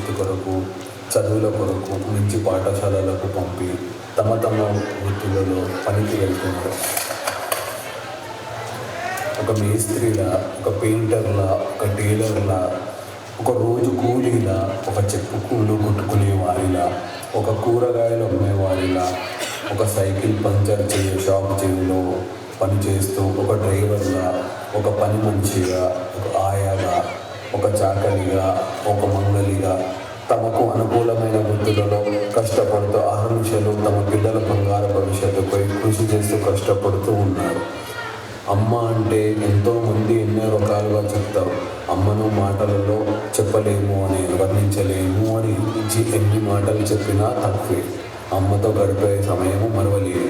భవిష్యత్తు కొరకు, చదువుల కొరకు మంచి పాఠశాలలకు పంపి తమ వృత్తులలో పనికి వెళ్తున్నారు. ఒక మేస్త్రిలా, ఒక పెయింటర్లా, ఒక టైలర్లా, ఒక రోజు కూలీలా, ఒక చెప్పు కూలు కొట్టుకునే వారిలా, ఒక కూరగాయలు అమ్మేవారిలా, ఒక సైకిల్ పంచర్ షాప్ చేతిలో పనిచేస్తూ, ఒక డ్రైవర్గా, ఒక పని మనిషిగా, ఒక ఆయాగా, ఒక చాకలిగా, ఒక మంగలిగా తమకు అనుకూలమైన వృత్తులలో కష్టపడుతూ అహర్నిశలు తమ పిల్లల బంగారు భవిష్యత్తుపై కృషి చేస్తూ కష్టపడుతూ ఉన్నారు. అమ్మ అంటే ఎంతోమంది ఎన్నో రకాలుగా చెప్తారు. అమ్మను మాటలలో చెప్పలేము అని, వర్ణించలేము అని ఎన్ని మాటలు చెప్పినా తక్కువే. అమ్మతో గడిపే సమయము మరవలేదు.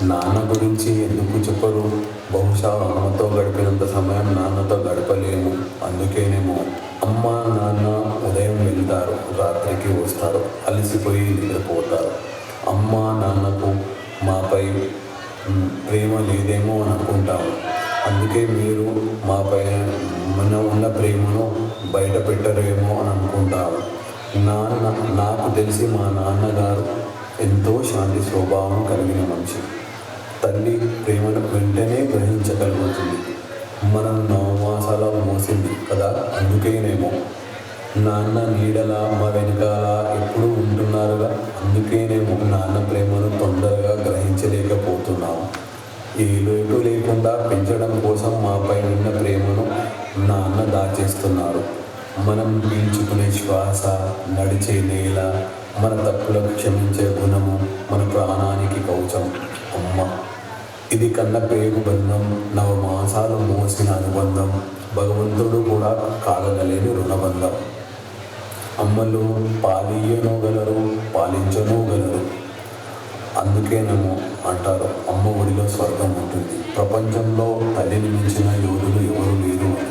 నాన్న గురించి ఎందుకు చెప్పరు? బహుశా అమ్మతో గడిపినంత సమయం నాన్నతో గడపలేము. అందుకేనేమో అమ్మ నాన్న ఉదయం వెళ్తారు, రాత్రికి వస్తారు, అలసిపోయి నిద్రపోతారు. అమ్మ నాన్నకు మాపై ప్రేమ లేదేమో అని అనుకుంటాము. అందుకే మీరు మాపై ఉన్న ప్రేమను బయట పెట్టరేమో అని అనుకుంటారు. నాకు తెలిసి మా నాన్నగారు ఎంతో శాంతి స్వభావం కలిగిన మనిషి. తల్లి ప్రేమను వెంటనే గ్రహించగలుగుతుంది. మనం 9 మాసాల మోసింది కదా, అందుకేనేమో. నాన్న నీడలా మా వెనకాల ఎప్పుడూ ఉంటున్నారుగా, అందుకేనేమో నాన్న ప్రేమను తొందరగా గ్రహించలేకపోతున్నాము. ఏ లోటు లేకుండా పెంచడం కోసం మాపై ఉన్న ప్రేమను నాన్న దాచేస్తున్నారు. మనం పీల్చుకునే శ్వాస, నడిచే నేల, మన తప్పులకు క్షమించే గుణము మన ప్రాణానికి కవచం అమ్మ. ఇది కన్న పేగు బంధం, 9 మాసాలు మోసిన అనుబంధం, భగవంతుడు కూడా కాగలేని రుణబంధం. అమ్మలు పాలియనోగలరు, పాలించనోగలరు. అందుకేనేమో అంటారు అమ్మ ఒడిలో స్వర్గం ఉంటుంది. ప్రపంచంలో తల్లిని మించిన యోధులు ఎవరు లేరు అని.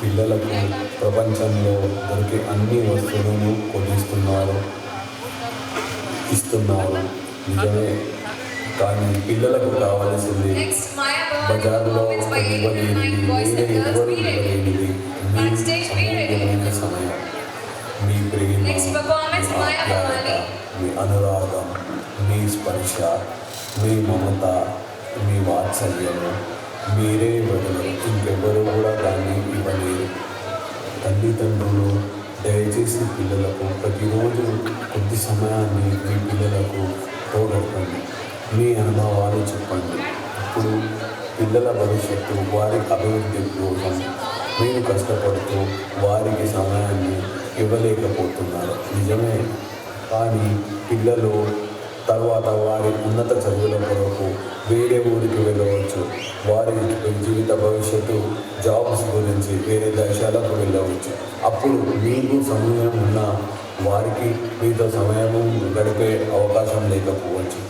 పిల్లలకు ప్రపంచంలో దొరికే అన్ని వస్తువులను కొనిస్తున్నారు, ఇస్తున్నారు. నిజమే, కానీ పిల్లలకు కావాల్సింది బజార్లో ఇవ్వలేనిది, వేరే ఎవరు ఇవ్వలేనిది మీ అమూల్యమైన సమయం, మీ ప్రేమ, మీ ఆప్యాయత, మీ అనురాగం, మీ స్పర్శ, మీ మమత, మీ వాత్సల్యము. మీరే బదులు ఇంకెవ్వరూ కూడా దాన్ని ఇవ్వలేరు. తల్లిదండ్రులు దయచేసి పిల్లలకు ప్రతిరోజు కొద్ది సమయాన్ని మీ పిల్లలకు తోడకండి. మీ అనుభవాలు చెప్పండి. ఇప్పుడు పిల్లల భవిష్యత్తు, వారి అభివృద్ధి కోసం మీరు కష్టపడుతూ వారికి సమయాన్ని ఇవ్వలేకపోతున్నారు. నిజమే, కానీ పిల్లలు తర్వాత వారి ఉన్నత చదువుల కొరకు వేరే ఊరికి వెళ్ళవచ్చు. వారి జీవిత భవిష్యత్తు, జాబ్స్ గురించి వేరే దేశాలకు వెళ్ళవచ్చు. అప్పుడు మీకు సమయం ఉన్న వారికి మీతో సమయము గడిపే అవకాశం లేకపోవచ్చు.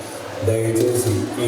దయచేసి ఈ